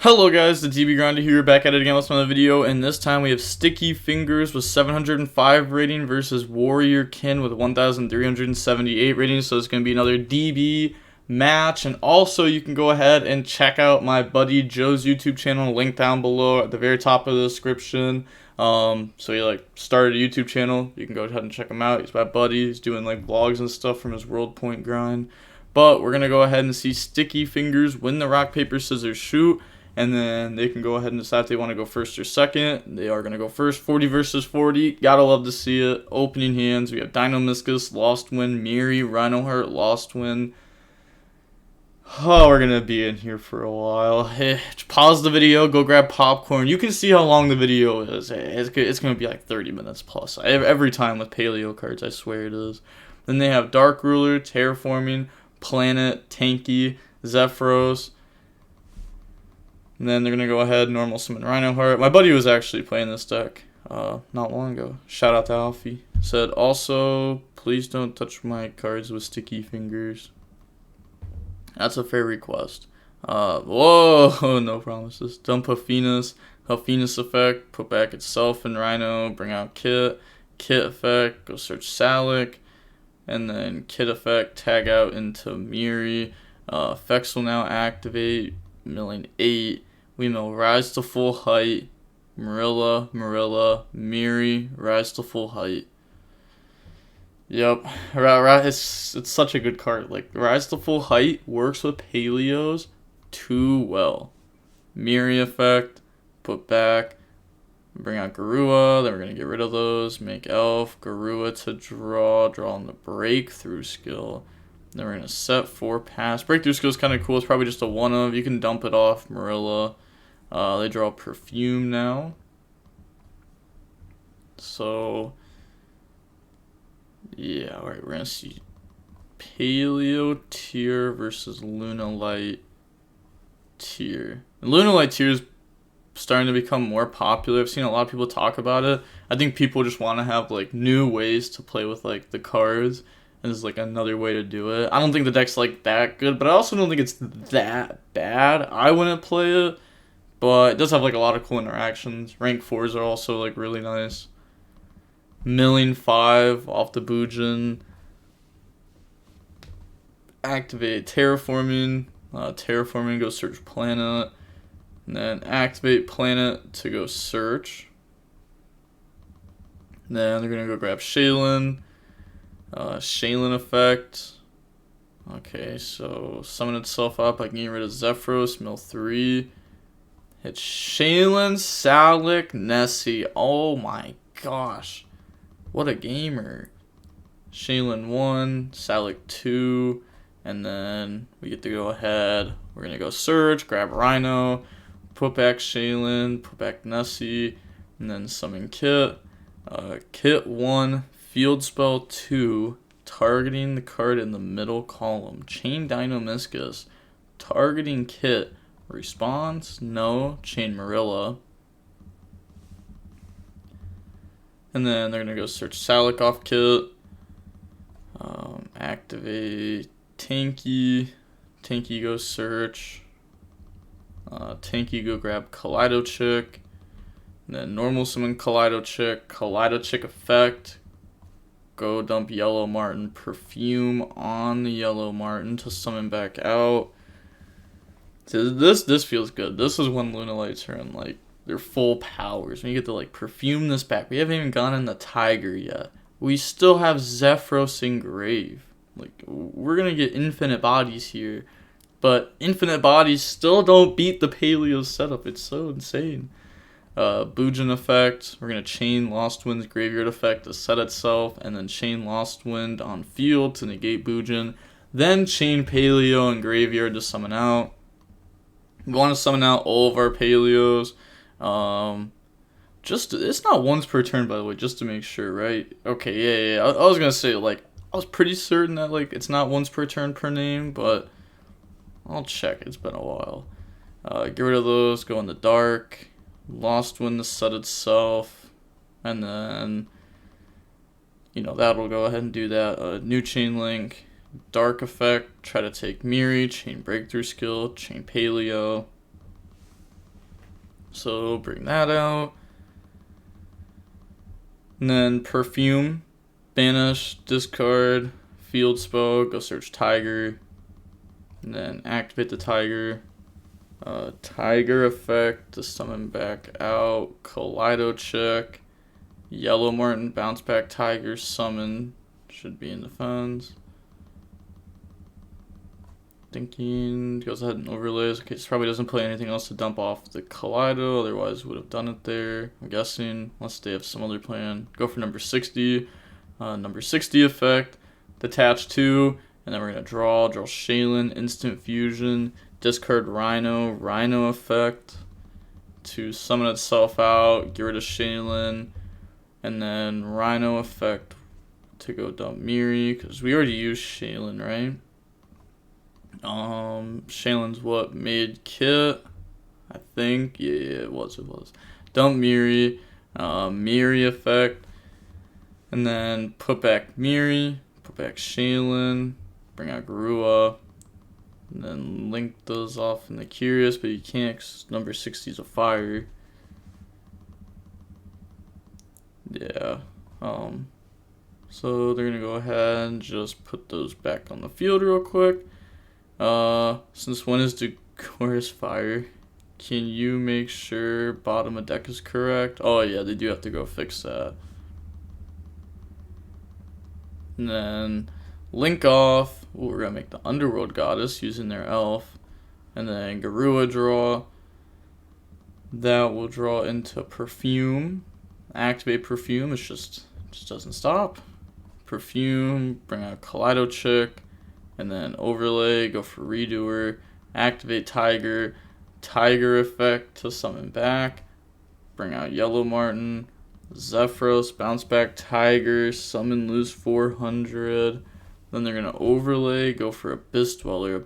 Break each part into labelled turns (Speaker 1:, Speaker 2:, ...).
Speaker 1: Hello guys, the DB Grinder here, back at it again with another video, and this time we have Sticky Fingers with 705 rating versus Warrior Kin with 1,378 rating, so it's going to be another DB match. And also you can go ahead and check out my buddy Joe's YouTube channel, link down below at the very top of the description. So he started a YouTube channel, you can go ahead and check him out. He's my buddy, he's doing like vlogs and stuff from his World Point grind. But we're going to go ahead and see Sticky Fingers win the rock, paper, scissors, shoot. And then they can go ahead and decide if they want to go first or second. They are going to go first. 40 versus 40. Gotta love to see it. Opening hands. We have Dinomischus, Lost Wind, Miri, Rhino Heart, Lost Wind. Oh, we're going to be in here for a while. Hey, pause the video. Go grab popcorn. You can see how long the video is. It's going to be like 30 minutes plus. Every time with Paleo cards, I swear it is. Then they have Dark Ruler, Terraforming, Planet, Tanky, Zephyros. And then they're going to go ahead, normal summon Rhino Heart. My buddy was actually playing this deck not long ago. Shout out to Alfie. Said, also, please don't touch my cards with Sticky Fingers. That's a fair request. Whoa, no promises. Dump Huffinus effect, put back itself in Rhino, bring out Kit. Kit effect, go search Salic. And then Kit effect, tag out into Miri. Effects will now activate. Milling 8. We mill Rise to Full Height. Marilla, Miri, Rise to Full Height. Yep. It's such a good card. Like, Rise to Full Height works with Paleos too well. Miri effect, put back, bring out Garua, then we're going to get rid of those, make Elf, Garua to draw on the Breakthrough skill. Then we're going to set 4 pass. Breakthrough skill is kind of cool. It's probably just a one of. You can dump it off Marilla. They draw Perfume now. So, yeah. Alright, we're going to see Paleo Tier versus LunaLight Tier. And LunaLight Tier is starting to become more popular. I've seen a lot of people talk about it. I think people just want to have like new ways to play with like the cards. And this is like another way to do it. I don't think the deck's like that good, but I also don't think it's that bad. I wouldn't play it, but it does have like a lot of cool interactions. Rank 4s are also like really nice. Milling 5 off the Bujin. Activate Terraforming. Terraforming, go search Planet. And then activate Planet to go search. And then they're going to go grab Shaylin. Shaylin effect. Okay, so summon itself up. I can get rid of Zephyros, mill 3. Hit Shaylin, Salic, Nessie. Oh my gosh. What a gamer. Shaylin 1, Salic 2. And then we get to go ahead. We're going to go search, grab Rhino, put back Shaylin, put back Nessie, and then summon Kit. Kit 1. Field spell 2, targeting the card in the middle column. Chain Dinomischus, targeting Kit. Response, no. Chain Marilla. And then they're going to go search Salic off Kit. Activate Tanky. Tanky go search. Tanky go grab Kaleidochick. And then normal summon Kaleidochick. Kaleidochick effect. Go dump Yellow Martin, Perfume on the Yellow Martin to summon back out. So this feels good. This is when LunaLights are in like their full powers. When you get to like Perfume this back. We haven't even gone in the Tiger yet. We still have Zephyros Engrave. Like, we're gonna get infinite bodies here. But infinite bodies still don't beat the Paleo setup. It's so insane. Bujin effect, we're going to chain Lost Wind's Graveyard effect to set itself, and then chain Lost Wind on field to negate Bujin, then chain Paleo and Graveyard to summon out. We want to summon out all of our Paleos. It's not once per turn, by the way, just to make sure, right? Okay, yeah. I was going to say, like, I was pretty certain that, like, it's not once per turn per name, but I'll check. It's been a while. Get rid of those, go in the dark. Lost Wind to set itself, and then, that'll go ahead and do that. New chain link, Dark effect, try to take Miri, chain breakthrough skill, chain Paleo. so bring that out. And then Perfume, banish, discard, field spell, go search Tiger, and then activate the Tiger. Tiger effect to summon back out, Kaleido check, Yellow Martin, bounce back Tiger, summon, should be in defense. Thinking, goes ahead and overlays. Okay, this probably doesn't play anything else to dump off the Kaleido, otherwise would have done it there, I'm guessing, unless they have some other plan. Go for number 60. Number 60 effect, detach 2, and then we're going to draw Shaylin, instant fusion, discard Rhino effect to summon itself out, get rid of Shaylin, and then Rhino effect to go dump Miri, because we already used Shaylin, right? Shaylin's what made Kit, I think. Yeah, it was. Dump Miri, Miri effect, and then put back Miri, put back Shaylin, bring out YuGiOh, and then link those off in the Curious, but you can't because number 60 is a fire. Yeah. So they're gonna go ahead and just put those back on the field real quick. Since when is Decora's fire? Can you make sure bottom of deck is correct? Oh yeah, they do have to go fix that. And then link off. Ooh, we're gonna make the Underworld Goddess using their elf. And then YuGiOh draw. That will draw into Perfume. Activate Perfume. It just doesn't stop. Perfume, bring out Kaleido Chick. And then overlay, go for Redoer, activate Tiger, Tiger effect to summon back, bring out Yellow Martin, Zephyros, bounce back Tiger, summon lose 400. Then they're going to overlay, go for Abyss Dweller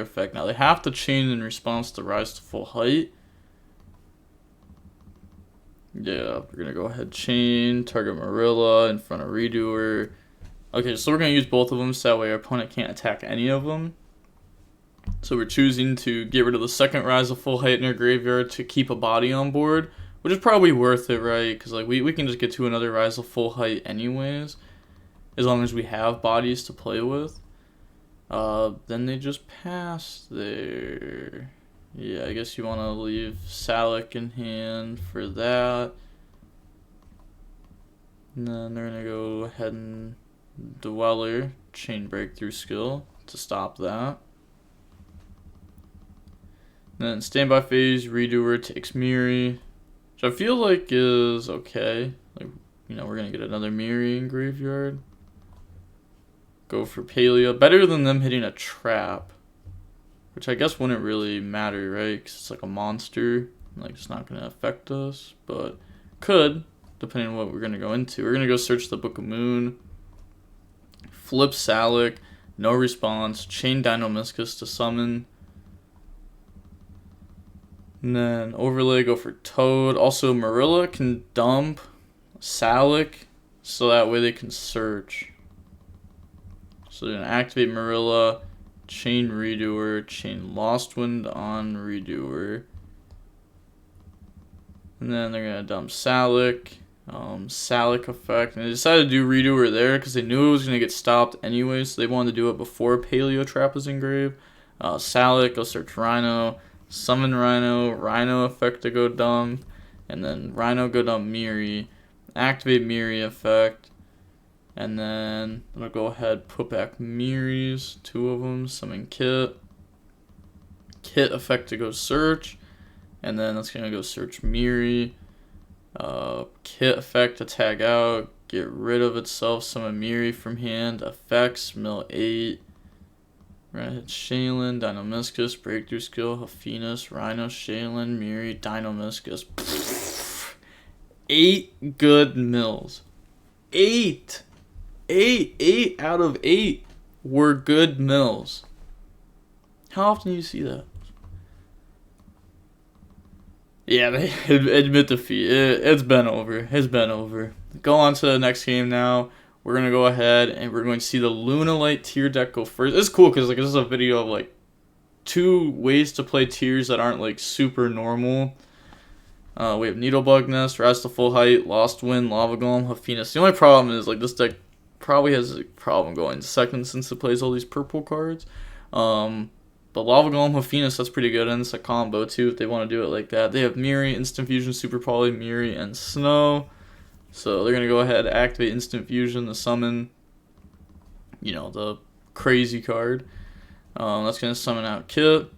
Speaker 1: effect. Now they have to chain in response to Rise to Full Height. Yeah, we're going to go ahead chain, target Marilla in front of Redoer. Okay, so we're going to use both of them so that way our opponent can't attack any of them. So we're choosing to get rid of the second Rise of Full Height in our graveyard to keep a body on board, which is probably worth it, right? Because like we can just get to another Rise of Full Height anyways, as long as we have bodies to play with. Then they just pass there. Yeah, I guess you want to leave Salic in hand for that. And then they're going to go ahead and Dweller, chain breakthrough skill to stop that. And then standby phase, Redoer takes Miri, which I feel like is okay. Like, you know, we're gonna get another Miri in graveyard. Go for Paleo, better than them hitting a trap, which I guess wouldn't really matter, right? Because it's like a monster, like it's not gonna affect us, but could, depending on what we're gonna go into. We're gonna go search the Book of Moon. Flip Salic, no response, chain Dinomischus to summon. And then overlay, go for Toad. Also, Marilla can dump Salic, so that way they can search. So they're going to activate Marilla, chain Redoer, chain Lost Wind on Redoer. And then they're going to dump Salic. Salic effect, and they decided to do Redoer there because they knew it was going to get stopped anyway, so they wanted to do it before Paleo Trap was engraved. Salic, go search Rhino, summon Rhino effect to go dump, and then Rhino go dump Miri, activate Miri effect, and then I'm going to go ahead put back Miris, 2 of them, summon Kit effect to go search, and then that's going to go search Miri. Kit effect to tag out, get rid of itself, summon Miri from hand, effects, mill 8. We're gonna hit Shaylin, Dinomischus, breakthrough skill, Hafenus, Rhino, Shaylin, Miri, Dinomischus. 8 good mills. 8 out of 8 were good mills. How often do you see that? Yeah, they admit defeat. It's been over. It's been over. Go on to the next game now. We're going to go ahead and we're going to see the LunaLight tier deck go first. It's cool because like this is a video of like 2 ways to play tiers that aren't like super normal. We have Needlebug Nest, Rise to Full Height, Lost Wind, Lava Golem, Hafenus. The only problem is, like, this deck probably has a problem going second since it plays all these purple cards. But Lava Golem, Hafenus, that's pretty good, and it's a combo too if they want to do it like that. They have Miri, Instant Fusion, Super Poly, Miri, and Snow. So they're going to go ahead, activate Instant Fusion to summon, you know, the crazy card. That's going to summon out Kit.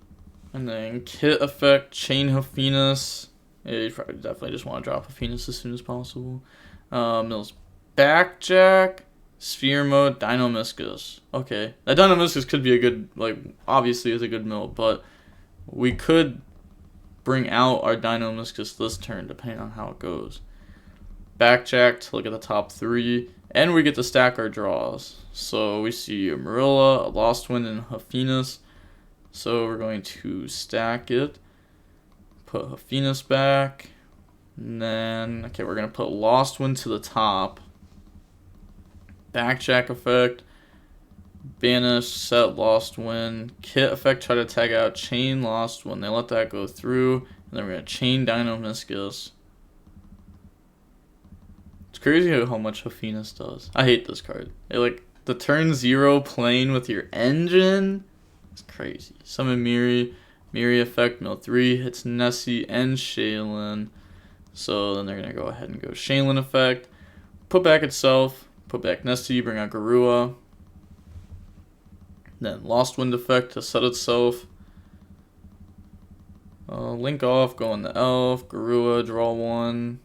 Speaker 1: And then Kit effect, Chain Hafenus. Yeah, you probably definitely just want to drop Hafenus as soon as possible. Mills Backjack, Sphere Mode, Dinomischus. Okay, that Dinomischus could be a good, like, obviously is a good mill, but we could bring out our Dinomischus this turn depending on how it goes. Backjack to look at the top 3, and we get to stack our draws. So we see a Marilla, a Lost Wind, and Hafenus. So we're going to stack it, put Hafenus back, and then, okay, we're going to put Lost Wind to the top, Backjack effect, banish, set Lost Wind, Kit effect, try to tag out, chain Lost Wind, they let that go through, and then we're going to chain Dinomischus. It's crazy how much Hafenus does. I hate this card. It, like, the turn 0 playing with your engine, it's crazy. Summon Miri, Miri effect, mill 3, hits Nessie and Shaylin. So then they're going to go ahead and go Shaylin effect, put back itself, put back Nessie, bring out Garua. Then Lost Wind effect to set itself. Link off, go on the Elf, Garua, draw 1.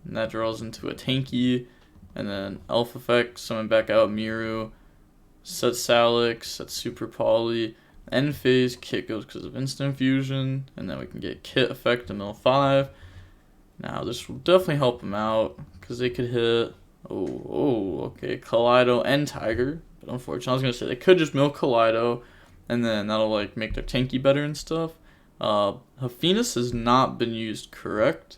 Speaker 1: And that draws into a Tanky. And then Elf effect, summon back out Miru. Set Salix, set Super Poly, end phase, Kit goes because of Instant Fusion, and then we can get Kit effect to mill 5. Now this will definitely help them out, because they could hit, okay, Kaleido and Tiger, but unfortunately I was going to say they could just mill Kaleido, and then that'll like make their Tanky better and stuff. Hafenus has not been used, correct?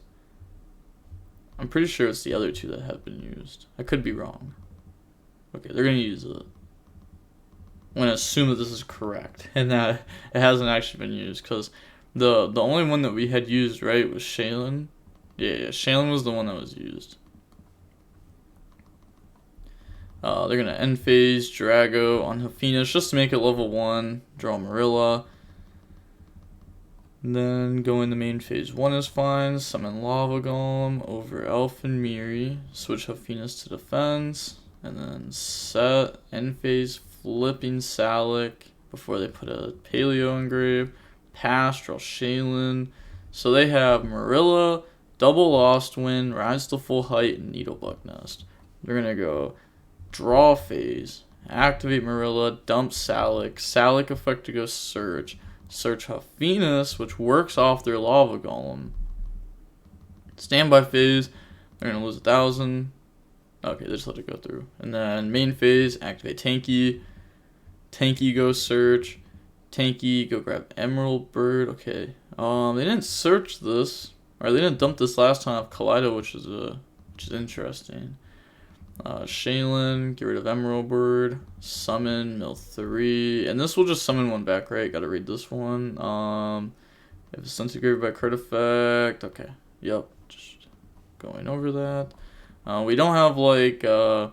Speaker 1: I'm pretty sure it's the other two that have been used. I could be wrong. Okay, they're going to use it. I'm going to assume that this is correct and that it hasn't actually been used, because the only one that we had used, right, was Shaylin. Yeah, Shaylin was the one that was used. They're going to end phase Drago on Hafenus just to make it level 1, draw Marilla. And then go into main phase 1 is fine, summon Lava Golem over Elf and Miri, switch Hafenus to defense, and then set end phase flipping Salic before they put a Paleo engrave, pass, draw Shaylin. So they have Marilla, double Lost Wind, Rise to Full Height, and Needlebug Nest. They're going to go draw phase, activate Marilla, dump Salic, Salic effect to go search Hafenus, which works off their Lava Golem. Standby phase, they're going to lose 1,000. Okay, they just let it go through. And then main phase, activate Tanky. Tanky go search. Tanky go grab Emerald Bird. Okay. They didn't search this, or they didn't dump this last time of Kaleido, which is interesting. Shaylin, get rid of Emerald Bird. Summon, mill 3. And this will just summon one back, right? Gotta read this one. If it's centigrade by card effect. Okay. Yep. Just going over that. We don't have like a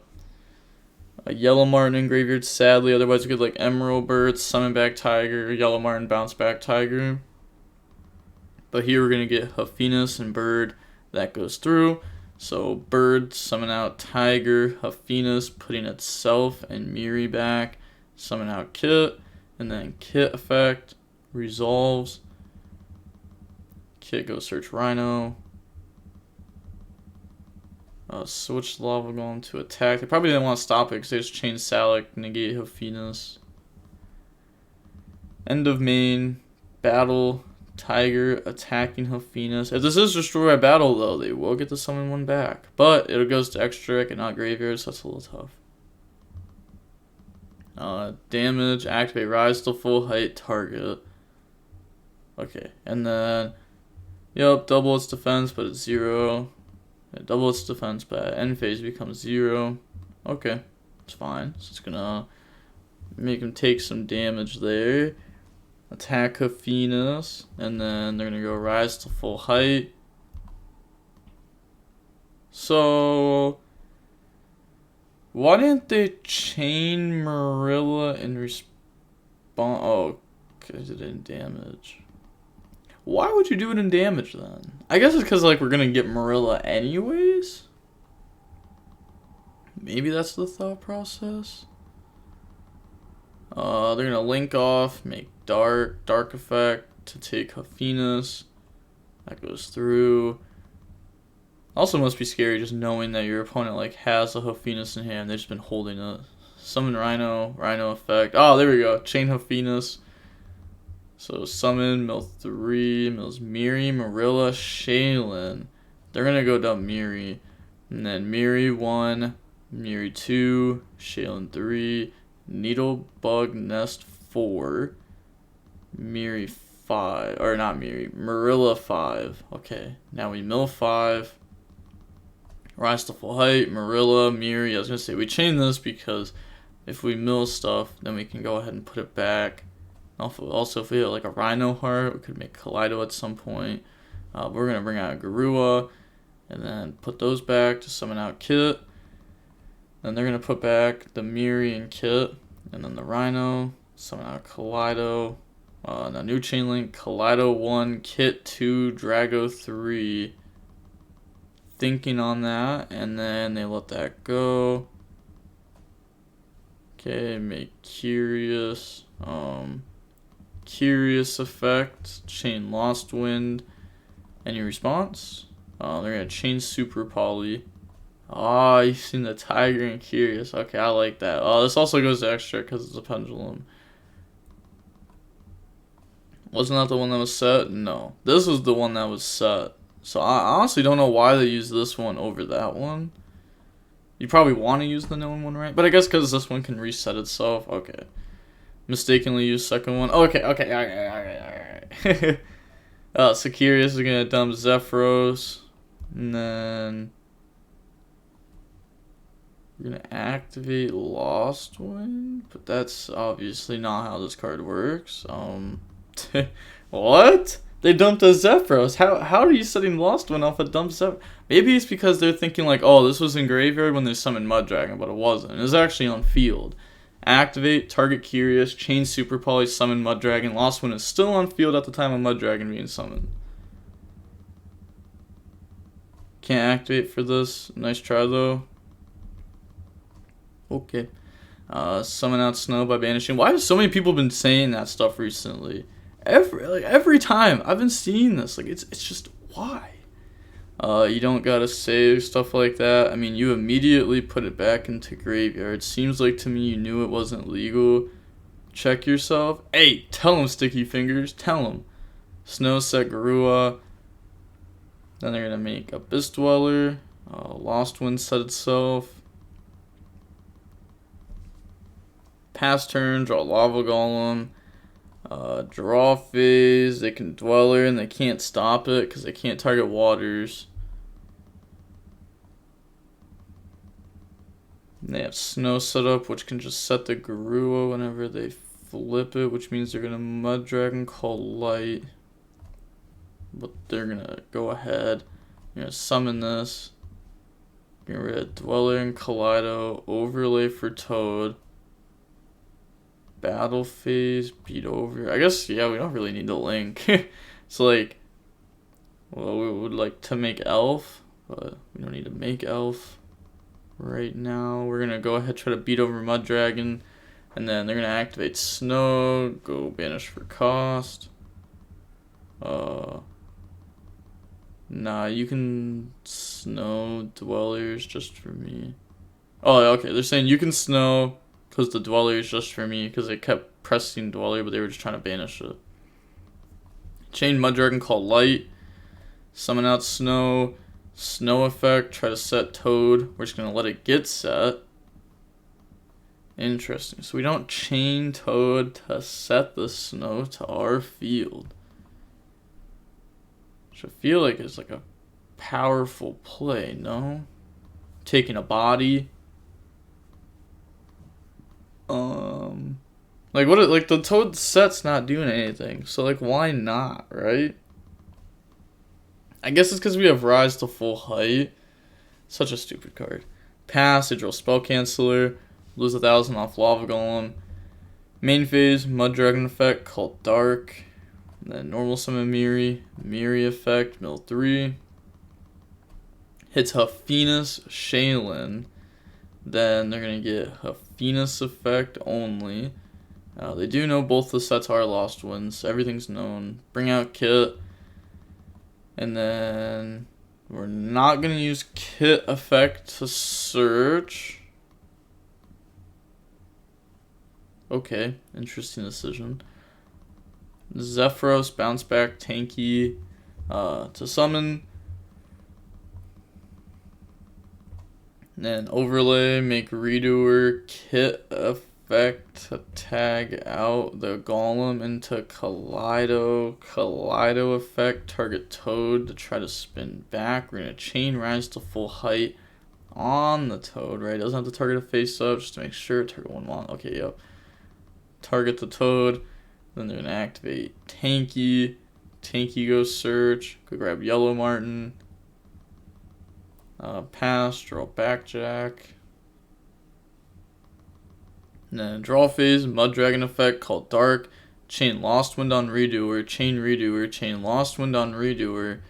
Speaker 1: Yellow Martin in graveyard, sadly. Otherwise, we could like Emerald Bird, summon back Tiger, Yellow Martin, bounce back Tiger. But here we're going to get Hafenus and Bird. That goes through. So Bird, summon out Tiger, Hafenus, putting itself and Miri back. Summon out Kit. And then Kit effect resolves. Kit goes search Rhino. Switch Lava Golem to attack. They probably didn't want to stop it because they just changed Salic, negate Hafenus. End of main. Battle. Tiger attacking Hafenus. If this is destroyed by battle, though, they will get to summon one back. But it goes to extra and not graveyard, so that's a little tough. Damage. Activate Rise to Full Height target. Okay. And then, yep, double its defense, but it's 0. Double its defense, but end phase becomes 0. Okay, it's fine. So it's gonna make him take some damage there. attack Hafenus, and then they're gonna go rise to full height. So why didn't they chain Marilla in response? Oh, because it didn't damage. Why would you do it in damage then? I guess it's because like we're gonna get Marilla anyways. Maybe that's the thought process. They're gonna link off, make dark effect to take Hafenus. That goes through. Also must be scary just knowing that your opponent like has a Hafenus in hand. They've just been holding it. Summon Rhino effect. Oh, there we go. Chain Hafenus. So summon, mill 3, mills Miri, Marilla, Shaylin. They're gonna go down Miri. And then Miri 1, Miri 2, Shaylin 3, Needle Bug Nest 4, Miri 5, or not Miri, Marilla 5. Okay, now we mill 5. Rise to full height, Marilla, Miri. I was gonna say we chain this because if we mill stuff, then we can go ahead and put it back. Also, if we have like a Rhino Heart, we could make Kaleido at some point. We're gonna bring out YuGiOh and then put those back to summon out Kit. Then they're gonna put back the Miri and Kit, and then the Rhino, summon out Kaleido. Now new chain link, Kaleido 1, Kit 2, Drago 3. Thinking on that, and then they let that go. Okay, make Curious. Curious effect, chain Lost Wind. Any response? They're gonna chain Super Poly. Oh, you've seen the Tiger and Curious. Okay, I like that. Oh, this also goes to extra because it's a pendulum. Wasn't that the one that was set? No. This was the one that was set. So I honestly don't know why they used this one over that one. You probably want to use the known one, right? But I guess because this one can reset itself. Okay. Mistakenly used second one. Okay, alright. So Curious is going to dump Zephyros. And then we're going to activate Lost Wind. But that's obviously not how this card works. What? They dumped a Zephyros. How are you setting Lost Wind off a dump Zephyros? Maybe it's because they're thinking like, oh, this was in graveyard when they summoned Mud Dragon, but it wasn't. It was actually on field. Activate, target Curious, chain Super Poly, summon Mud Dragon. Lost Wind is still on field at the time of Mud Dragon being summoned. Can't activate for this. Nice try though. Okay. Summon out Snow by banishing. Why have so many people been saying that stuff recently? Every time I've been seeing this, like it's just why? You don't gotta save stuff like that. I mean, you immediately put it back into graveyard. Seems like to me you knew it wasn't legal. Check yourself. Hey, tell him, Sticky Fingers. Tell him. Snow set Garua. Then they're gonna make Abyss Dweller. Lost Wind set itself. Pass turn, draw Lava Golem. Draw phase, they can Dweller and they can't stop it because they can't target waters. And they have Snow set up, which can just set the Garua whenever they flip it, which means they're going to Mud Dragon call Light. But they're going to go ahead. You're going to summon this. Get rid of Dweller and Kaleido, overlay for Toad. Battle phase, beat over. I guess, yeah, we don't really need to link. It's like, well, we would like to make Elf, but we don't need to make Elf right now. We're going to go ahead, try to beat over Mud Dragon, and then they're going to activate Snow, go banish for cost. Nah, you can Snow Dwellers just for me. Oh, okay, they're saying you can Snow because the Dweller is just for me, because they kept pressing Dweller, but they were just trying to banish it. Chain Mud Dragon call Light. Summon out Snow. Snow effect. Try to set Toad. We're just going to let it get set. Interesting. So we don't chain Toad to set the Snow to our field. Which I feel like is like a powerful play, no? Taking a body. Like what? Like the Toad set's not doing anything, so like why not, right? I guess it's because we have Rise to full height. Such a stupid card. Pass, draw Spell Canceller, lose 1,000 off Lava Golem. Main phase, Mud Dragon effect called Dark. And then normal summon Miri, Miri effect, mill 3. Hits Huffinus Shaylin. Then they're going to get Huffinus effect only. They do know both the sets are Lost Winds. Everything's known. Bring out Kit. And then we're not going to use Kit effect to search. Okay, interesting decision. Zephyros, bounce back, tanky to summon. And then overlay, make redoer, Kit effect to tag out the golem into Kaleido. Kaleido effect, target Toad to try to spin back. We're going to chain Rise to full height on the Toad, right? Doesn't have to target a face up just to make sure. Target one one. Okay, yep. Target the Toad. Then they're going to activate Tanky. Tanky goes search. Go grab Yellow Martin. Pass, draw Backjack. And then draw phase, Mud Dragon effect called Dark. Chain Lost Wind on Redoer. Chain Redoer. Chain Lost Wind on Redoer.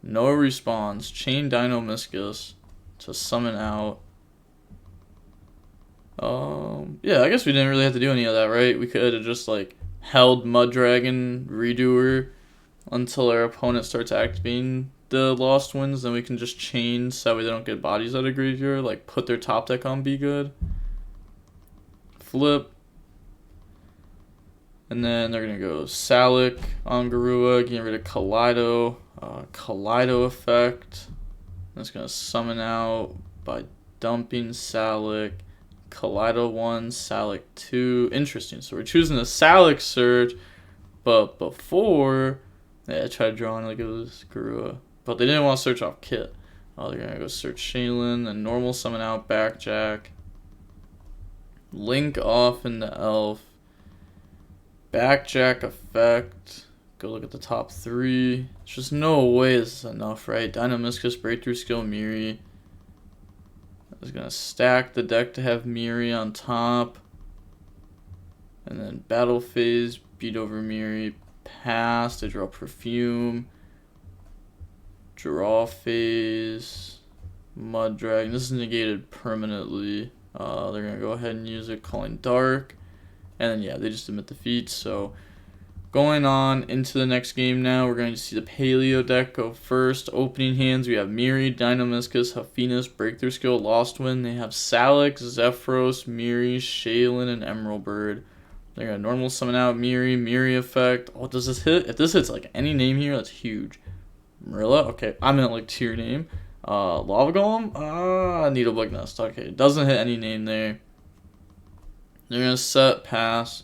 Speaker 1: No response. Chain Dino-Miscus to summon out. Yeah, I guess we didn't really have to do any of that, right? We could have just like held Mud Dragon Redoer until our opponent starts activating the Lost Winds, then we can just chain so that way they don't get bodies out of graveyard, like put their top deck on Be Good. Flip. And then they're going to go Salic on Garua, getting rid of Kaleido. Kaleido effect. That's going to summon out by dumping Salic. Kaleido 1, Salic 2. Interesting. So we're choosing a Salic search, but before, I tried drawing like it was Garua. But they didn't want to search off Kit. They're going to go search Shaylin and normal summon out Backjack. Link off into Elf. Backjack effect. Go look at the top 3. There's just no way this is enough, right? Dino-Miscus, Breakthrough Skill, Miri. I was going to stack the deck to have Miri on top. And then Battle Phase, beat over Miri. Pass, they draw Perfume. Draw phase, Mud Dragon. This is negated permanently. They're going to go ahead and use it, calling Dark. And then, yeah, they just admit defeat. So, going on into the next game now, we're going to see the Paleo deck go first. Opening hands, we have Miri, Dino-Miscus, Huffinus, Breakthrough Skill, Lost Wind. They have Salic, Zephyros, Miri, Shaylin, and Emerald Bird. They're going to normal summon out Miri, Miri effect. Oh, does this hit? If this hits like any name here, that's huge. Marilla? Okay, I meant like tier name. Lava Golem? Needle-Bug Nest. Okay, doesn't hit any name there. They're going to set, pass,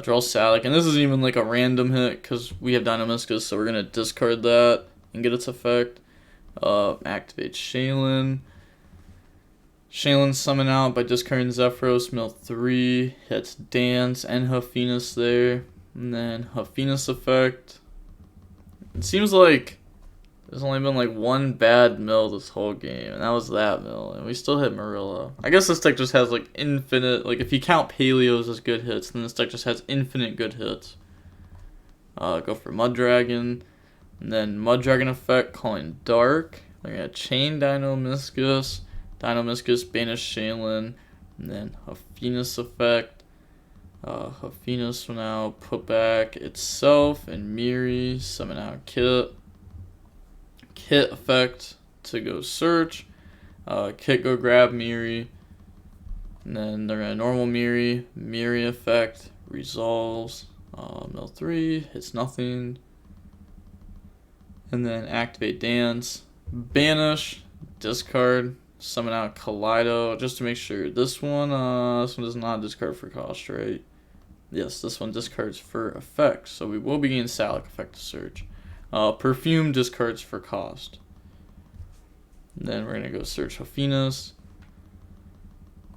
Speaker 1: draw Salic. And this isn't even like a random hit because we have Dino-Miscus, so we're going to discard that and get its effect. Activate Shaylin. Shaylin summon out by discarding Zephyros, mill 3. Hits Dance and Huffinus there. And then Huffinus effect. It seems like there's only been like one bad mill this whole game, and that was that mill, and we still hit Marilla. I guess this deck just has like infinite, like if you count Paleos as good hits, then this deck just has infinite good hits. Go for Mud Dragon, and then Mud Dragon effect, calling Dark. They're going to chain Dino-Miscus, Dino-Miscus, banish Shaylin, and then Huffinus effect. Huffinus will now put back itself and Miri, summon out Kit. Kit effect to go search. Kit go grab Miri. And then they're going to normal Miri. Miri effect resolves. Mill 3 hits nothing. And then activate Dance. Banish. Discard. Summon out Kaleido. Just to make sure. This one does not discard for cost, right? Yes, this one discards for effect. So we will be getting Salic effect to search. Perfume discards for cost. And then we're going to go search Huffinus.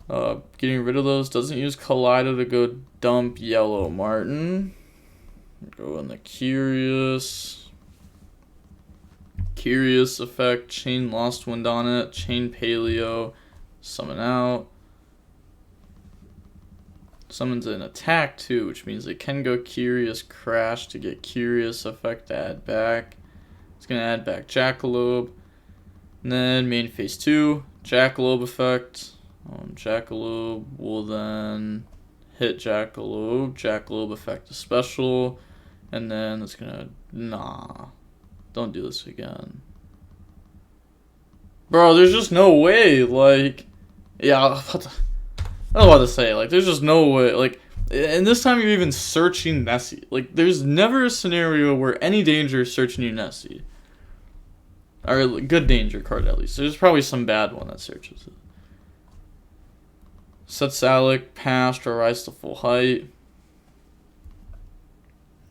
Speaker 1: Getting rid of those. Doesn't use Kaleido to go dump Yellow Martin. Go in the Curious effect. Chain Lost Wind on it. Chain Paleo. Summon out. Summons an attack too, which means it can go Curious Crash to get Curious effect to add back. It's going to add back Jackalope. And then main phase 2, Jackalope effect. Jackalope will then hit Jackalope. Jackalope effect is special. And then it's gonna... Nah. Don't do this again. Bro, there's just no way. Like... Yeah, I was about to say. Like, there's just no way. Like, and this time you're even searching Nessie. Like, there's never a scenario where any danger is searching you Nessie. Or a good danger card, at least. There's probably some bad one that searches it. Set Salic, passed, or rise to full height.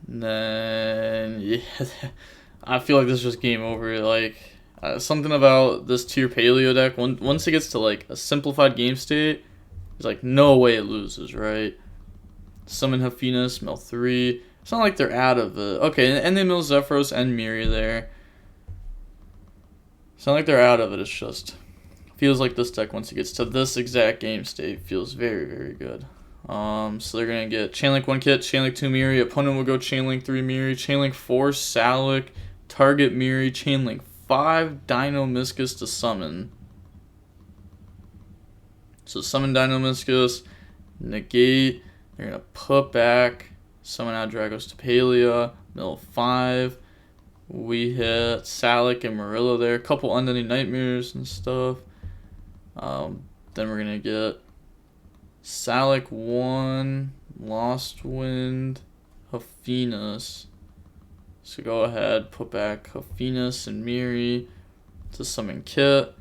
Speaker 1: And then, yeah, I feel like this is just game over. Like, something about this tier Paleo deck, once it gets to, like, a simplified game state, there's, like, no way it loses, right? Summon Haffinas, mill 3. It's not like they're out of it. Okay, and they mill Zephyros and Miri there. It's not like they're out of it, it's just... Feels like this deck, once it gets to this exact game state, feels very, very good. So they're going to get Chainlink 1 Kit, Chainlink 2 Miri, opponent will go Chainlink 3 Miri, Chainlink 4 Salic, target Miri, Chainlink 5 Dino-Miscus to summon. So summon Dino-Miscus, negate, they're going to put back, summon out Dragos to Palea, mill 5. We hit Salic and Marilla there, a couple Unending Nightmares and stuff. Then we're going to get Salic 1, Lost Wind, Haffinas. So go ahead, put back Haffinas and Miri to summon Kit.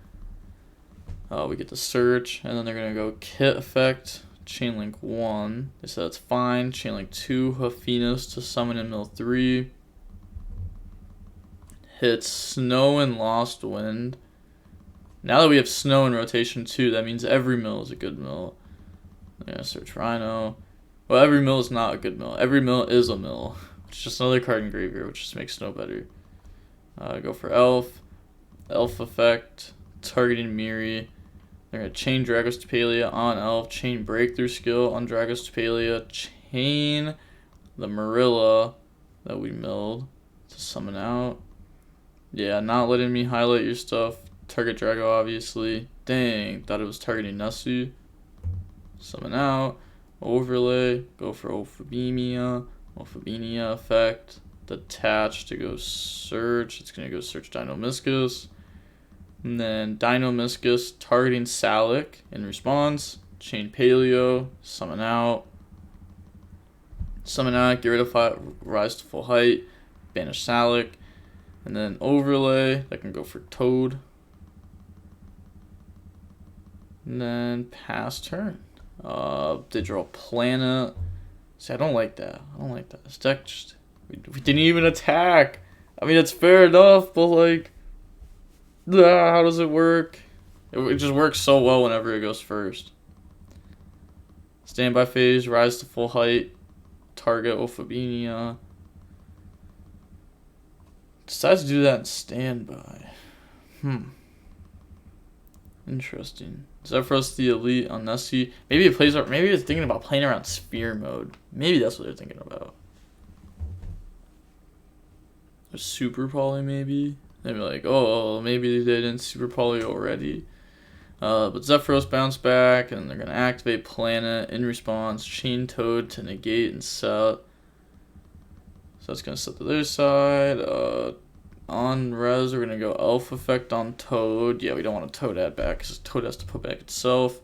Speaker 1: We get the search, and then they're going to go Kit effect, Chainlink 1. They said that's fine. Chainlink 2, Haffinas to summon in mill 3. Hit Snow and Lost Wind. Now that we have Snow in rotation 2, that means every mill is a good mill. Yeah, search Rhino. Well, every mill is not a good mill. Every mill is a mill. It's just another card in Graveyard, which just makes Snow better. Go for Elf. Elf effect. Targeting Miri. They're going to chain Dragos to Palea on Elf. Chain Breakthrough skill on Dragos to Palea. Chain the Marilla that we milled to summon out. Yeah, not letting me highlight your stuff. Target Drago, obviously. Dang, thought it was targeting Nessie. Summon out. Overlay. Go for Ophibinia. Ophibinia effect. Detach to go search. It's going to go search Dino-Miscus. And then Dino-Miscus targeting Salic in response. Chain Paleo. Summon out. Summon out. Get rid of rise to full height. Banish Salic. And then overlay. That can go for Toad. And then pass turn. They draw Planet. See, I don't like that. I don't like that. This deck just... We didn't even attack. I mean, it's fair enough, but like... how does it work? It just works so well whenever it goes first. Standby phase, rise to full height. Target Ophibinia. Decides to do that in standby. Interesting. Zephyros the Elite on Nessie. Maybe it plays. Maybe it's thinking about playing around Sphere mode. Maybe that's what they're thinking about. A Super Poly maybe. They'd be like, oh, maybe they didn't Super Poly already. But Zephyros bounce back, and they're gonna activate Planet in response. Chain Toad to negate and set. So that's gonna set to their side. On res, we're going to go Elf effect on Toad. Yeah, we don't want a Toad add back because Toad has to put back itself.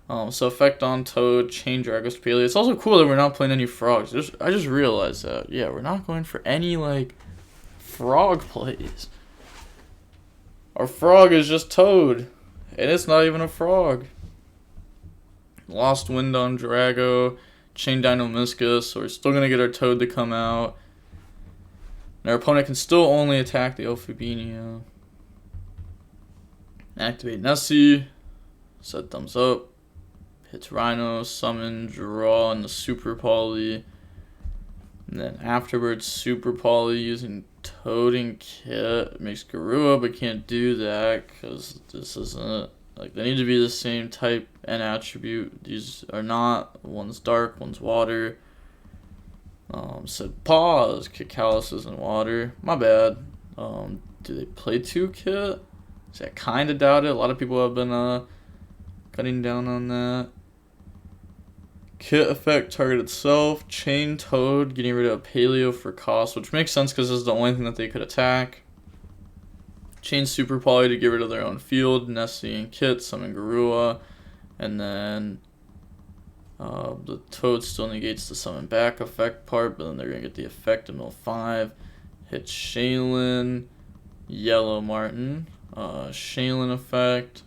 Speaker 1: So effect on Toad, chain Dragos to Palea. It's also cool that we're not playing any frogs. I just realized that. Yeah, we're not going for any, like, frog plays. Our frog is just Toad. And it's not even a frog. Lost Wind on Drago. Chain Dino-Miscus. So we're still going to get our Toad to come out. Our opponent can still only attack the Ophibinia. Activate Nessie. Set thumbs up. Hits Rhino, summon, draw, and the Super Poly. And then afterwards, Super Poly using Toad and Kit. Makes YuGiOh, but can't do that because this isn't. Like, they need to be the same type and attribute. These are not. One's dark, one's water. Said pause. Kit Callus isn't water. My bad. Do they play 2 Kit? See, I kind of doubt it. A lot of people have been cutting down on that. Kit effect target itself. Chain Toad, getting rid of Paleo for cost, which makes sense because this is the only thing that they could attack. Chain Super Poly to get rid of their own field. Nessie and Kit, summon YuGiOh. And then the Toad still negates the summon back effect part, but then they're going to get the effect in mill 5. Hit Shaylin. Yellow Martin. Shaylin effect.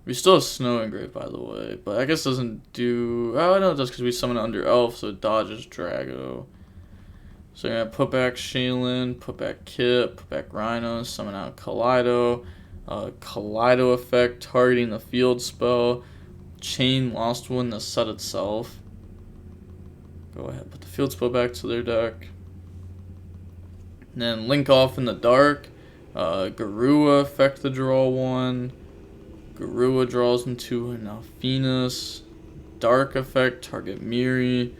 Speaker 1: We still have Snow Engrave, by the way, but I guess it doesn't do... Oh, no, it does because we summon it under Elf, so it dodges Drago. So you're going to put back Shaylin, put back Kit, put back Rhino, summon out Kaleido. Kaleido effect, targeting the field spell. Chain Lost One, the set itself. Go ahead, put the field spell back to their deck. And then Link Off in the Dark. YuGiOh effect the draw 1. YuGiOh draws into an Alpheus. Dark effect, target Miri.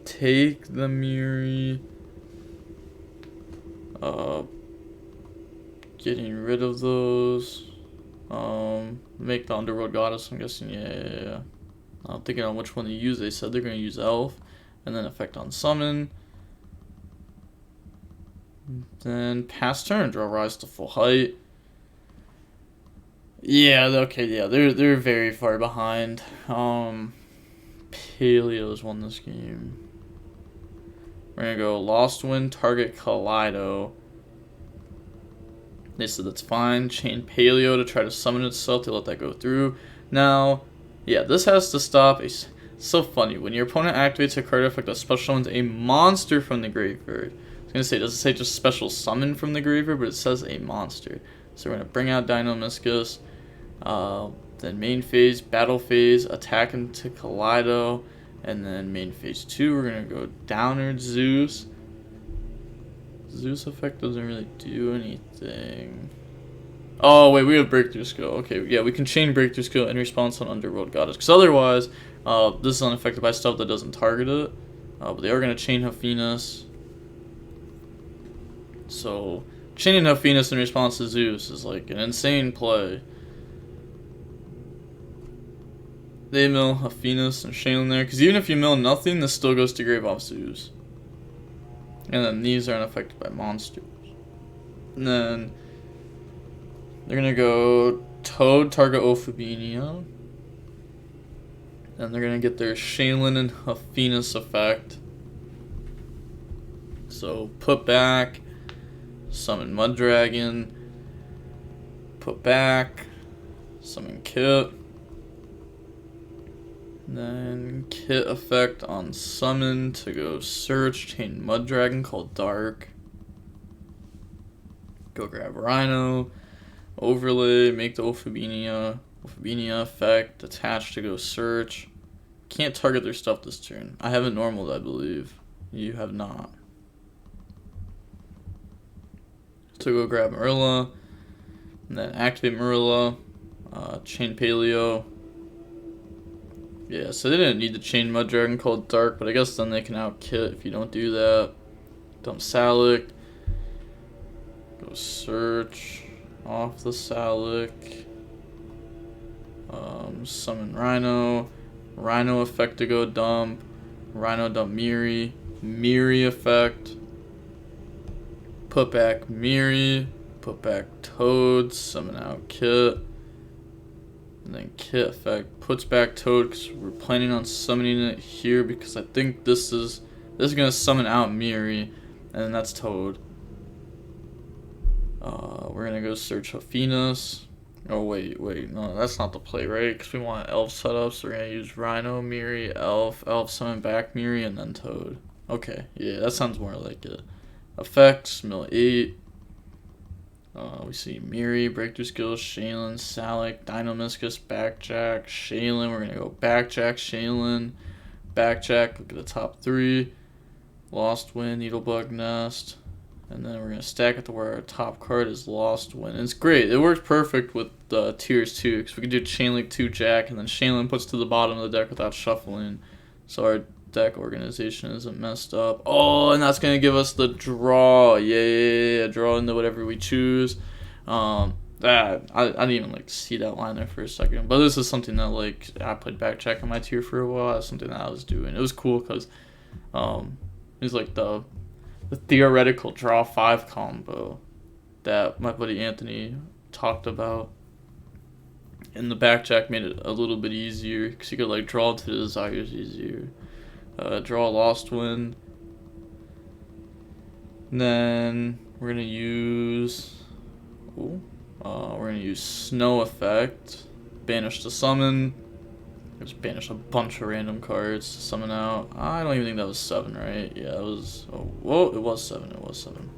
Speaker 1: Take the Miri. Getting rid of those. Make the Underworld Goddess, I'm guessing, yeah. I'm thinking on which one to use. They said they're going to use Elf. And then effect on Summon. Then pass turn, draw Rise to full height. Yeah, okay, yeah, they're very far behind. Paleo's won this game. We're gonna go Lost Wind, target Kaleido. They said that's fine. Chain Paleo to try to summon itself. They let that go through. Now, yeah, this has to stop. It's so funny. When your opponent activates a card effect that special summons a monster from the graveyard. I was gonna say, it doesn't say just special summon from the graveyard, but it says a monster. So we're gonna bring out Dino-Miscus. Then main phase, battle phase, attack into Kaleido, and then main phase 2, we're gonna go Downward Zeus. Zeus effect doesn't really do anything. Oh wait, we have Breakthrough Skill. Okay, yeah, we can chain Breakthrough Skill in response on Underworld Goddess, because otherwise, this is unaffected by stuff that doesn't target it. But they are gonna chain Alpheus. So chaining Alpheus in response to Zeus is like an insane play. They mill Alpheus and Shaylin there, because even if you mill nothing, this still goes to Grave off Zeus. And then these aren't affected by monsters. And then they're gonna go Toad, target Ophibinia. And they're gonna get their Shaylin and Alpheus effect. So put back, summon Mud Dragon, put back, summon Kit. Then Kit effect on summon to go search, chain Mud Dragon called Dark. Go grab Rhino, overlay, make the Ophibinia effect, attach to go search. Can't target their stuff this turn. I haven't normaled, I believe. You have not. So go grab Marilla, and then activate Marilla, chain Paleo. Yeah, so they didn't need to chain Mud Dragon called Dark, but I guess then they can out Kit if you don't do that. Dump Salic. Go search. Off the Salic. Summon Rhino. Rhino effect to go dump. Rhino dump Miri. Miri effect. Put back Miri. Put back Toad. Summon out Kit. And then Kit effect puts back Toad because we're planning on summoning it here because I think this is gonna summon out Miri, and then that's Toad. We're gonna go search Alpheus. Oh wait, no, that's not the play, right? Because we want Elf setup, so we're gonna use Rhino, Miri, Elf summon back Miri, and then Toad. Okay, yeah, that sounds more like it. Effects, mill 8. We see Miri, Breakthrough Skills, Shaylin, Salic, Dynamiscus, Backjack, Shaylin. We're going to go Backjack, Shaylin, Backjack. Look at the top 3. Lost Wind, Needlebug Nest. And then we're going to stack it to where our top card is Lost Wind. And it's great. It works perfect with tiers 2. Because we can do Chainlink 2 Jack. And then Shaylin puts to the bottom of the deck without shuffling. So our deck organization isn't messed up. Oh, and that's gonna give us the draw. Yeah, draw into whatever we choose. That I didn't even like see that line there for a second. But this is something that like I played backjack on my tier for a while. That's something that I was doing. It was cool because it was like the theoretical draw 5 combo that my buddy Anthony talked about. And the backjack made it a little bit easier because you could like draw to the desires easier. Draw Lost Wind. And then we're gonna use Snow Effect. Banish to summon. Just banish a bunch of random cards to summon out. I don't even think that was 7, right? Yeah, it was. Oh, whoa! It was 7. It was 7.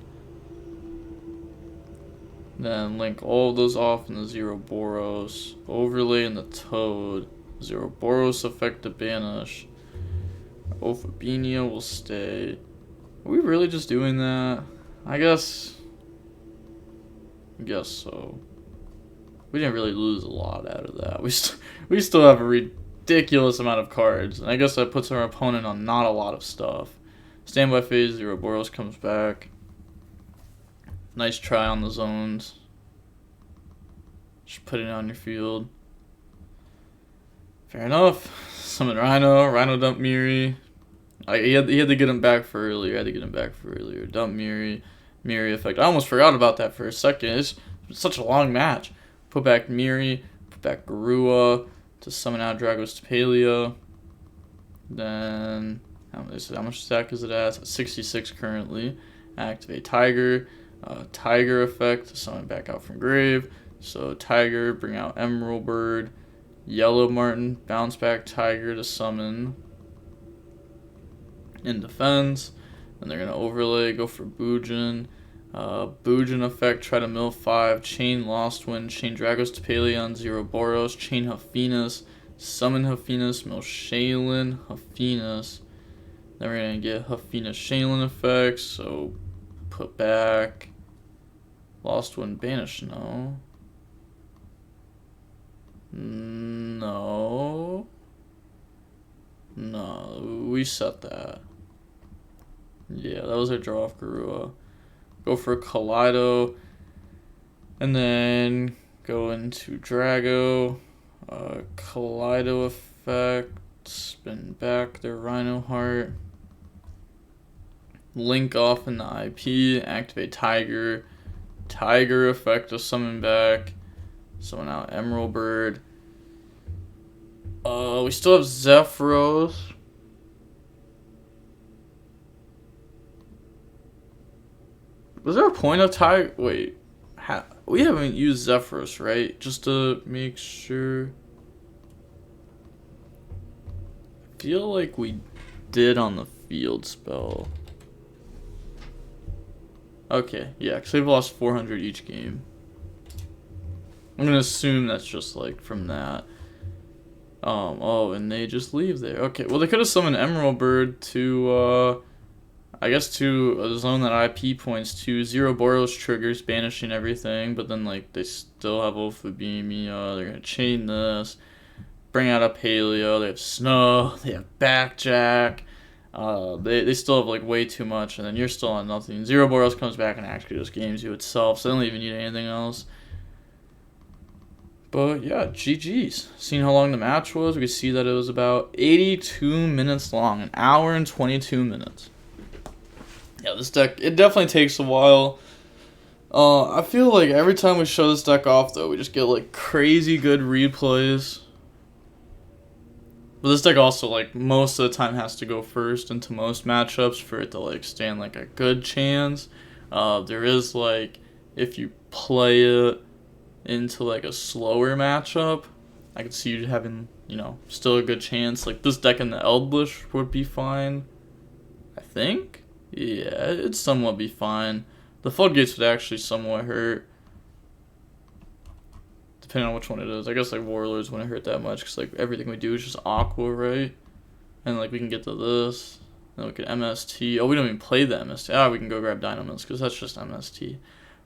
Speaker 1: Then link all of those off in the Zero Boros. Overlay in the Toad. Zero Boros effect to banish. Ophibinia will stay. Are we really just doing that? I guess so. We didn't really lose a lot out of that. We still have a ridiculous amount of cards. And I guess that puts our opponent on not a lot of stuff. Standby phase, Zero Boros comes back. Nice try on the zones. Just put it on your field. Fair enough. Summon Rhino dump Miri. He had to get him back for earlier. Dump Miri. Miri effect. I almost forgot about that for a second. It's such a long match. Put back Miri. Put back Garua to summon out Dragos Tapalia. Then how much stack is it at? It's at 66 currently. Activate Tiger. Tiger effect to summon back out from grave. So Tiger, bring out Emerald Bird. Yellow Martin, bounce back Tiger to summon in defense. And they're going to overlay, go for Boojin. Boojin effect, try to mill 5. Chain Lost Wind, chain Dragos Tapalia, Zero Boros, chain Haffinas, summon Haffinas, mill Shaylin, Haffinas. Then we're going to get Haffinas Shaylin effects, so put back Lost Wind, banish, no. No, we set that. Yeah, that was our draw off Garua. Go for Kaleido, and then go into Drago. Kaleido effect, spin back their Rhino Heart. Link off in the IP, activate Tiger. Tiger effect to summon back. Summon out Emerald Bird. We still have Zephyros. Was there a point of Tiger? Wait. We haven't used Zephyros, right? Just to make sure. I feel like we did on the field spell. Okay, yeah, because they've lost 400 each game. I'm gonna assume that's just like from that. Oh, and they just leave there. Okay, well they could have summoned Emerald Bird to I guess to a zone that IP points to. Zero Boros triggers, banishing everything, but then like they still have Ophibinia. They're gonna chain this, bring out a Paleo. They have Snow. They have Backjack. They still have like way too much, and then you're still on nothing. Zero Boros comes back and actually just games you itself, so they don't even need anything else. But yeah, GG's. Seeing how long the match was, we could see that it was about 82 minutes long, an hour and 22 minutes. Yeah, this deck, it definitely takes a while. I feel like every time we show this deck off, though, we just get like crazy good replays. But this deck also, like, most of the time has to go first into most matchups for it to, like, stand, like, a good chance. There is, like, if you play it into, like, a slower matchup, I could see you having, you know, still a good chance. Like, this deck in the Eldritch would be fine, I think. Yeah, it'd somewhat be fine. The Floodgates would actually somewhat hurt. depending on which one it is. I guess like Warlords wouldn't hurt that much because like everything we do is just Aqua, right? And like we can get to this. Then we can MST. Oh, we don't even play the MST. Ah, we can go grab Dynamits because that's just MST.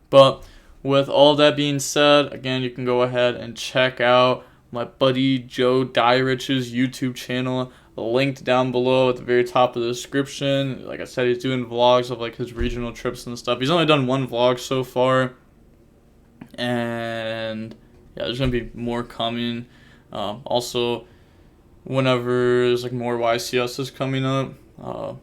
Speaker 1: But with all that being said, again, you can go ahead and check out my buddy Joe Dyrich's YouTube channel, linked down below at the very top of the description. Like I said, he's doing vlogs of like his regional trips and stuff. He's only done one vlog so far, and yeah, there's gonna be more coming. Also, whenever there's like more YCSs coming up,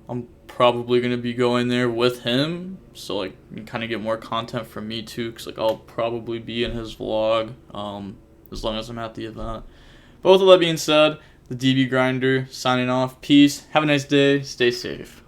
Speaker 1: I'm probably gonna be going there with him, so like you can kind of get more content from me too, because like I'll probably be in his vlog as long as I'm at the event. But with all that being said, the DB Grinder signing off. Peace. Have a nice day. Stay safe.